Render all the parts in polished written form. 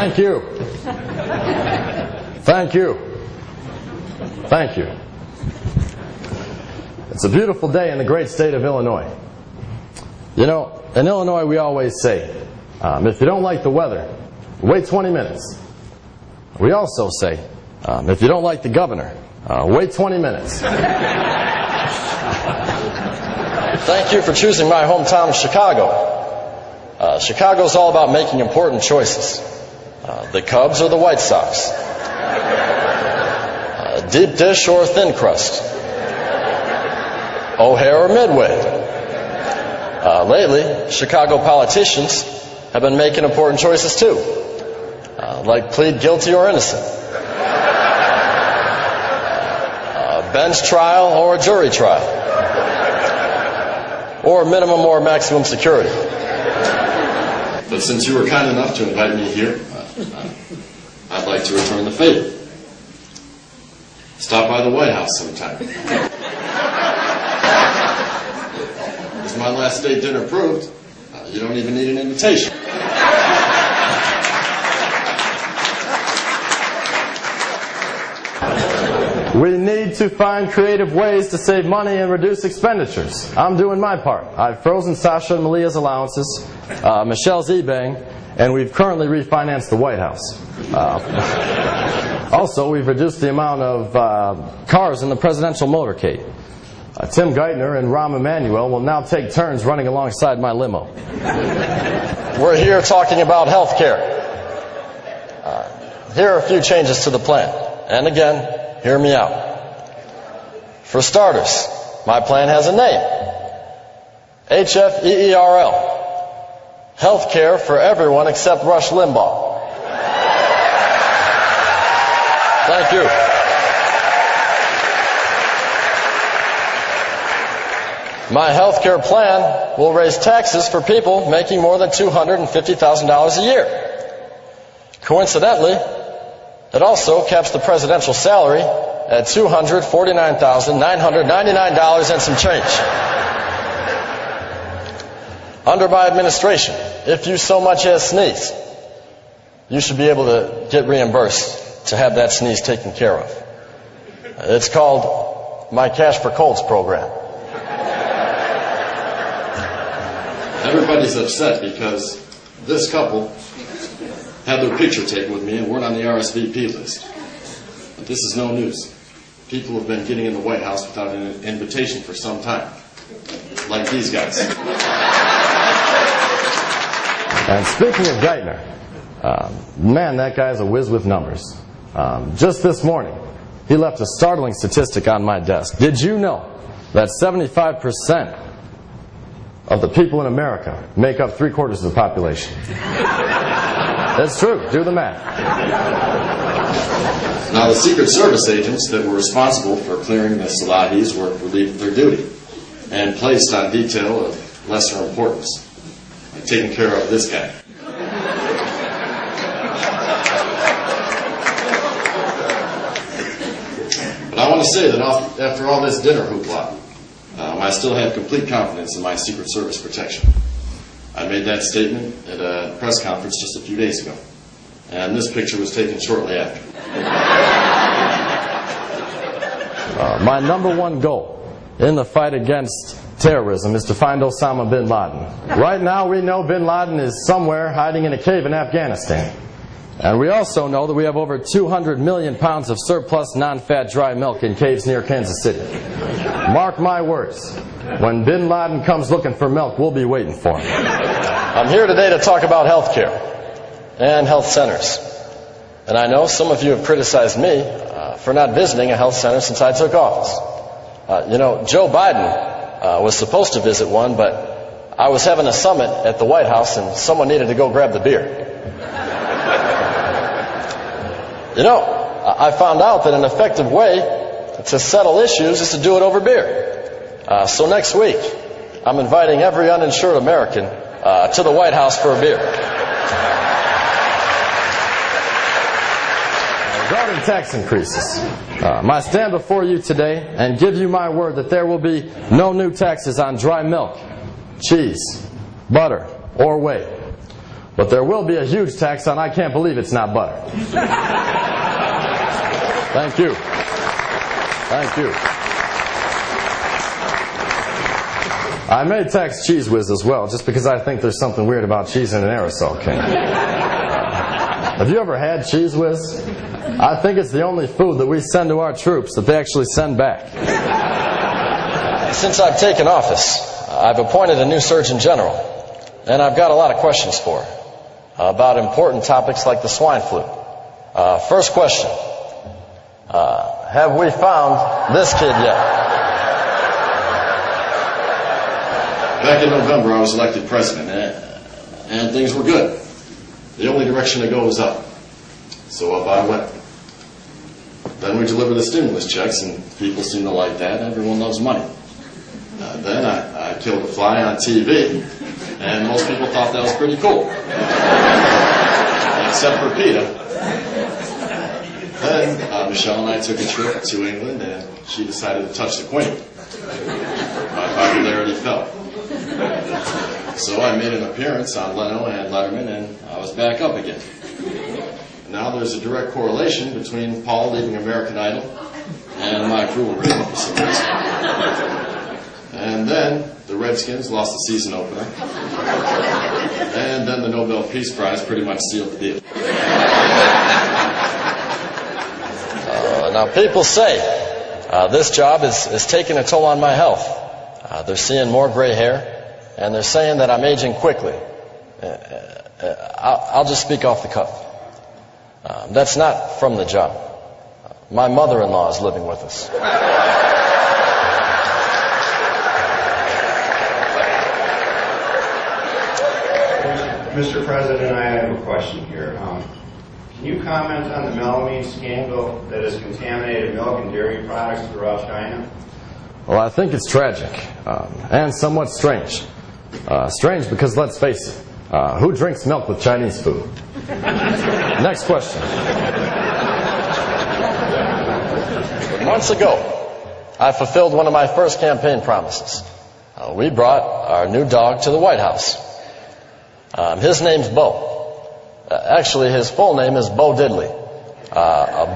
Thank you. Thank you. Thank you. It's a beautiful day in the great state of Illinois. You know, in Illinois we always say, if you don't like the weather, wait 20 minutes. We also say, if you don't like the governor, wait 20 minutes. Thank you for choosing my hometown of Chicago. Chicago's all about making important choices. The Cubs or the White Sox. Deep dish or thin crust. O'Hare or Midway. Lately, Chicago politicians have been making important choices too. Like plead guilty or innocent. Bench trial or jury trial. Or minimum or maximum security. But since you were kind enough to invite me here, I'd like to return the favor. Stop by the White House sometime. As my last state dinner proved, you don't even need an invitation. We need to find creative ways to save money and reduce expenditures. I'm doing my part. I've frozen Sasha and Malia's allowances, Michelle's e-bang, and we've currently refinanced the White House. Also, we've reduced the amount of cars in the presidential motorcade. Tim Geithner and Rahm Emanuel will now take turns running alongside my limo. We're here talking about health care. Here are a few changes to the plan. And again, hear me out. For starters, my plan has a name. HFEERL. Health care for everyone except Rush Limbaugh. Thank you. My health care plan will raise taxes for people making more than $250,000 a year. Coincidentally, it also caps the presidential salary at $249,999 and some change. Under my administration, if you so much as sneeze, you should be able to get reimbursed to have that sneeze taken care of. It's called my Cash for Colds program. Everybody's upset because this couple had their picture taken with me and weren't on the RSVP list. But this is no news. People have been getting in the White House without an invitation for some time. Like these guys. And speaking of Geithner, man, that guy's a whiz with numbers. Just this morning, he left a startling statistic on my desk. Did you know that 75% of the people in America make up 3/4 of the population? That's true. Do the math. Now, the Secret Service agents that were responsible for clearing the Salahis were relieved of their duty and placed on detail of lesser importance, like taking care of this guy. But I want to say that after all this dinner hoopla, I still have complete confidence in my Secret Service protection. I made that statement at a press conference just a few days ago, and this picture was taken shortly after. My number one goal in the fight against terrorism is to find Osama bin Laden. Right now we know bin Laden is somewhere hiding in a cave in Afghanistan. And we also know that we have over 200 million pounds of surplus non-fat dry milk in caves near Kansas City. Mark my words, when bin Laden comes looking for milk, we'll be waiting for him. I'm here today to talk about health care and health centers. And I know some of you have criticized me for not visiting a health center since I took office. Joe Biden was supposed to visit one, but I was having a summit at the White House and someone needed to go grab the beer. I found out that an effective way to settle issues is to do it over beer. So next week, I'm inviting every uninsured American to the White House for a beer. Regarding tax increases, I stand before you today and give you my word that there will be no new taxes on dry milk, cheese, butter, or whey. But there will be a huge tax on I can't believe it's not butter. Thank you. Thank you. I may tax Cheese Whiz as well, just because I think there's something weird about cheese in an aerosol can. Have you ever had Cheese Whiz? I think it's the only food that we send to our troops that they actually send back. Since I've taken office, I've appointed a new Surgeon General, and I've got a lot of questions for her about important topics like the swine flu. First question. Have we found this kid yet? Back in November, I was elected president, and things were good. The only direction to go was up. So up I went. Then we delivered the stimulus checks, and people seem to like that. Everyone loves money. Then I killed a fly on TV, and most people thought that was pretty cool. Except for PETA. Then Michelle and I took a trip to England, and she decided to touch the Queen. My popularity fell. So I made an appearance on Leno and Letterman, and I was back up again. Now there's a direct correlation between Paul leaving American Idol and my approval rating for some reason. And then the Redskins lost the season opener. And then the Nobel Peace Prize pretty much sealed the deal. Now people say this job is taking a toll on my health. They're seeing more gray hair, and they're saying that I'm aging quickly. I'll just speak off the cuff. That's not from the job. My mother-in-law is living with us. Mr. President, I have a question here. Can you comment on the melamine scandal that has contaminated milk and dairy products throughout China? Well, I think it's tragic, and somewhat strange. Strange because, let's face it, who drinks milk with Chinese food? Next question. Months ago, I fulfilled one of my first campaign promises. We brought our new dog to the White House. His name's Bo. Actually, his full name is Bo Diddley.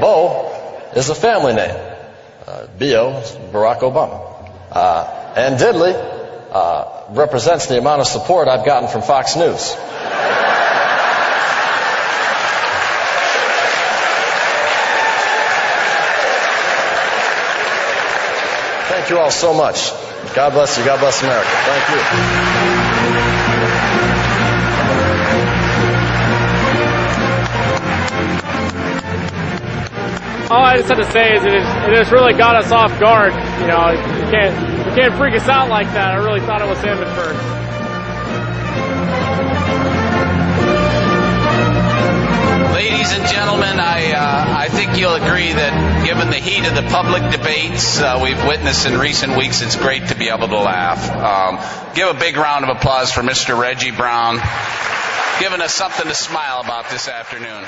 Bo is a family name. B.O. is Barack Obama. And Diddley represents the amount of support I've gotten from Fox News. Thank you all so much. God bless you. God bless America. Thank you. All I just have to say is it has really got us off guard. You know, you can't freak us out like that. I really thought it was him at first. Ladies and gentlemen, I think you'll agree that given the heat of the public debates we've witnessed in recent weeks, it's great to be able to laugh. Give a big round of applause for Mr. Reggie Brown, giving us something to smile about this afternoon.